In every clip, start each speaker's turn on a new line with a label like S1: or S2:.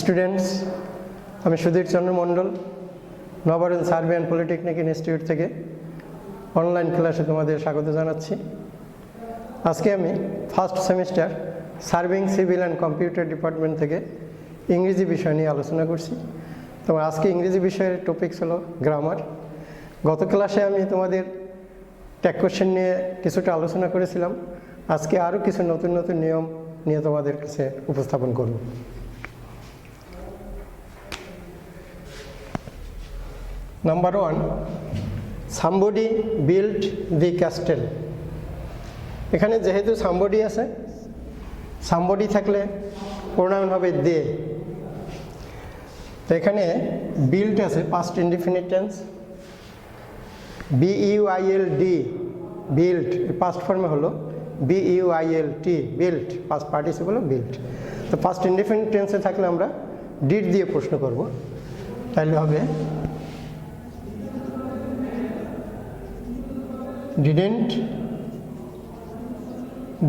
S1: Students, আমি Sudhir Chandra Mondal, Nabarun survey and polytechnic institute থেকে online ক্লাসে তোমাদের স্বাগত জানাচ্ছি। আজকে আমি first semester serving civil and computer department থেকে ইংরেজি বিষয় নিয়ে আলোচনা করছি। তোমার আজকে ইংরেজি বিষয়ের টপিকস হলো গ্রামার। গত ক্লাসে আমি তোমাদের ট্যাগ কোশ্চেন নিয়ে কিছুটা আলোচনা করেছিলাম। আজকে আরও কিছু নতুন নতুন নিয়ম নিয়ে তোমাদের কাছে উপস্থাপন করব। Number 1, somebody built the castle। এখানে যেহেতু somebody আছে, somebody থাকলে প্রোনাউন হবে দে। তো এখানে বিল্ট আছে, past indefinite tense, BUILD, built past ফর্মে হলো BUILT, বিল্ট, পাস্ট পার্টিসিপল হলো বিল্ট। তো পাস্ট ইনডিফিনিট টেন্সে থাকলে আমরা ডিড দিয়ে প্রশ্ন করব, তাহলে হবে didn't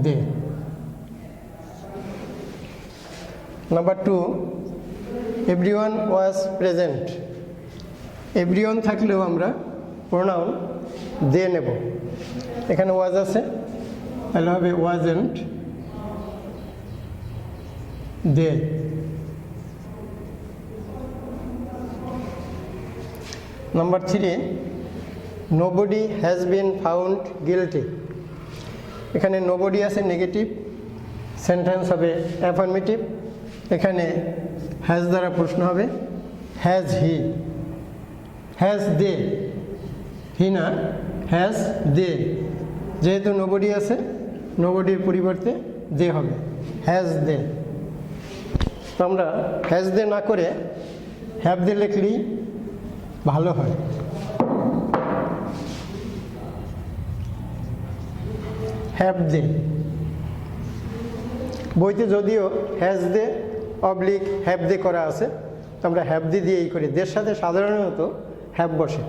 S1: they। Number 2, everyone was present। everyone থাকলেও আমরা প্রোনাউন দে নেব। এখানে ওয়াজ আছে, তাহলে হবে wasn't they। Number 3, nobody has been found guilty। এখানে nobody আছে নেগেটিভ, সেন্টেন্স হবে অ্যাফার্মেটিভ। এখানে হ্যাজ দ্বারা প্রশ্ন হবে হ্যাজ হি, হ্যাজ দে, হি না, হ্যাজ দে। যেহেতু nobody আছে, nobodyর পরিবর্তে দে হবে, হ্যাজ দে। তো আমরা হ্যাজ দে না করে হ্যাভ দে লিখলেই ভালো হয়। হ্যাভ দে, বইতে যদিও has they oblique have they করা আছে, তো আমরা হ্যাভ দে দিয়েই করি। দের সাথে সাধারণত হ্যাভ বসে।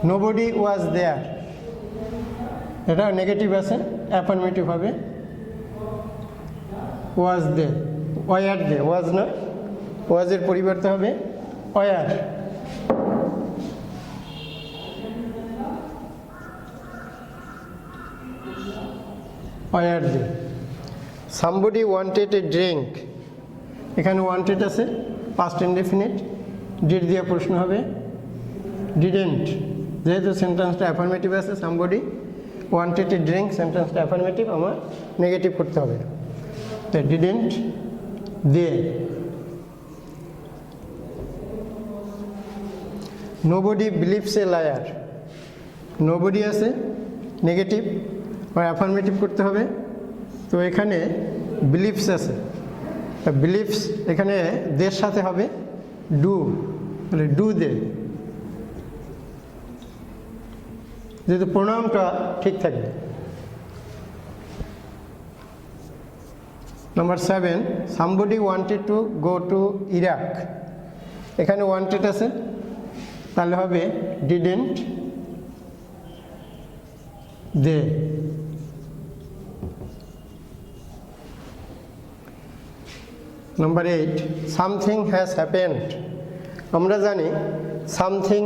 S1: নোবডি ওয়াজ দেয়ার, এটা নেগেটিভ আছে, অ্যাফার্মেটিভ হবে ওয়াজ দে। ওয়ার দে, ওয়াজ না, ওয়াজের পরিবর্তে হবে were. Were they. Somebody wanted a drink. এখানে ওয়ান্টেড আছে, পাস্ট ইনডেফিনিট, ডিড দিয়ে প্রশ্ন হবে ডিডেন্ট। যেহেতু সেন্টেন্সটা অ্যাফার্মেটিভ আছে, সামবডি ওয়ান্টেড এ ড্রিঙ্ক, সেন্টেন্সটা অ্যাফার্মেটিভ, আমার নেগেটিভ করতে হবে, তো didn't they. Nobody believes a liar. Nobody আছে নেগেটিভ, আর অ্যাফার্মেটিভ করতে হবে, তো এখানে বিলিভস আছে, বিলিভস এখানে দের সাথে হবে ডু, তাহলে ডু দে, যেহেতু প্রোনাউনটা ঠিক থাকবে। Number 7, somebody wanted to go to Iraq. এখানে ওয়ান্টেড আছে, তাহলে হবে didn't they. Number 8, something has happened. আমরা জানি সামথিং,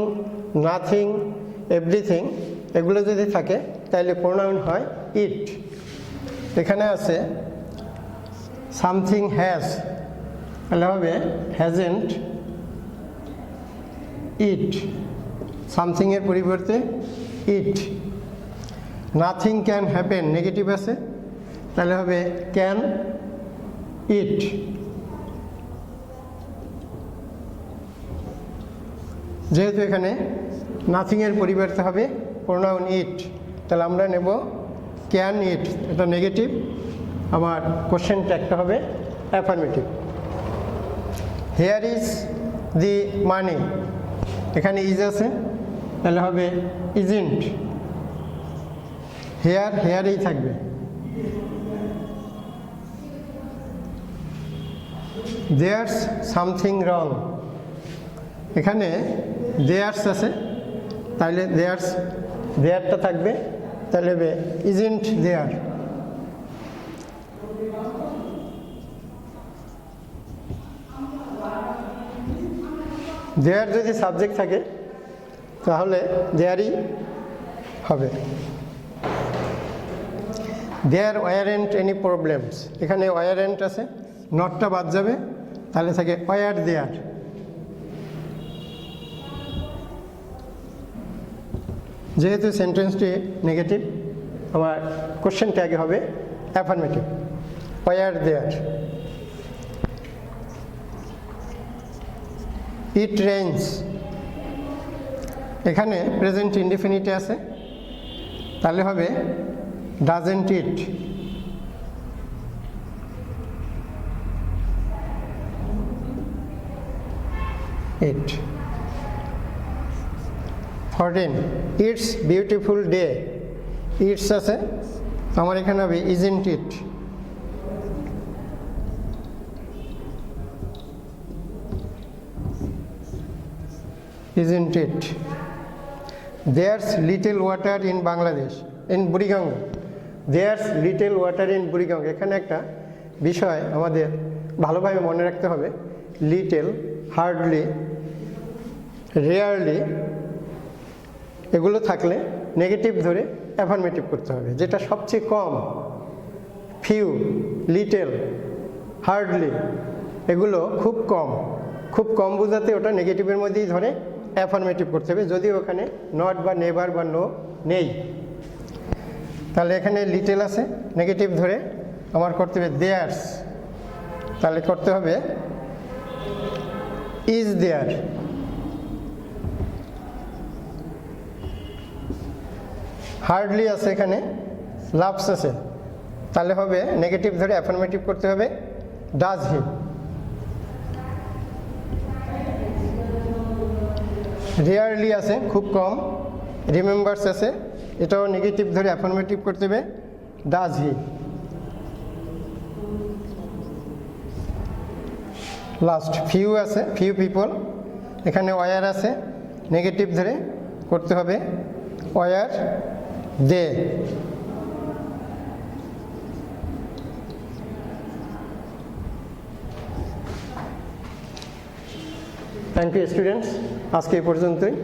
S1: নাথিং, এভরিথিং এগুলো যদি থাকে তাহলে প্রোনাউন হয় ইট। এখানে আছে সামথিং হ্যাজ, তাহলে হবে হ্যাজেন্ট ইট, সামথিংয়ের পরিবর্তে ইট। নাথিং ক্যান হ্যাপেন, নেগেটিভ আছে, তাহলে হবে ক্যান ইট। যেহেতু এখানে নাথিংয়ের পরিবর্তে হবে প্রোনাউন ইট, তাহলে আমরা নেব ক্যান ইট, এটা নেগেটিভ, আমার কোশ্চেন ট্যাগটা হবে affirmative. Here is the money. এখানে ইজ আছে, তাহলে হবে ইজেন্ট। হেয়ার হেয়ারেই থাকবে। There's something wrong. এখানে দেয়ার্স আছে, তাহলে দেয়ারটা থাকবে, তাহলে হবে ইজেন্ট দেয়ার। দেয়ার যদি সাবজেক্ট থাকে তাহলে দেয়ারই হবে। দেয়ার ওয়ারেন্ট এনি প্রবলেমস, এখানে ওয়ারেন্ট আছে, নটটা বাদ যাবে, তাহলে থাকে ওয়ার দেয়ার। যেহেতু সেন্টেন্সটি নেগেটিভ, আমার কোশ্চেনটা আগে হবে affirmative, were there. It rains, এখানে প্রেজেন্ট ইনডিফিনিটে আছে, তাহলে হবে doesn't it. It 14 it's beautiful day, it's আছে, আমার এখানে হবে isn't it. Isn't it? There's little water in Bangladesh, in Buriganga. There's little water in Buriganga. এখানে একটা বিষয় আমাদের ভালোভাবে মনে রাখতে হবে, লিটল, হার্ডলি, রেয়ারলি এগুলো থাকলে নেগেটিভ ধরে অ্যাফার্মেটিভ করতে হবে। যেটা সবচেয়ে কম, ফিউ, লিটল, হার্ডলি এগুলো খুব কম, খুব কম বোঝাতে ওটা নেগেটিভের মধ্যেই ধরে অ্যাফার্মেটিভ করতে হবে, যদি ওখানে নট বা নেভার বা নো নেই। তাহলে এখানে লিটেল আছে, নেগেটিভ ধরে আমার করতে হবে দেয়ার্স, তাহলে করতে হবে ইজ দেয়ার। হার্ডলি আছে, এখানে লাভস আছে, তাহলে হবে নেগেটিভ ধরে অ্যাফার্মেটিভ করতে হবে ডাজ হি। রেয়ারলি আছে, খুব কম, রিমেম্বার্স আছে, এটাও নেগেটিভ ধরে অ্যাফার্মেটিভ করতে হবে ডাজ হি। লাস্ট ফিউ আছে, ফিউ পিপল, এখানে ওয়ার আছে, নেগেটিভ ধরে করতে হবে were they. Thank you students, আজকে এই পর্যন্তই।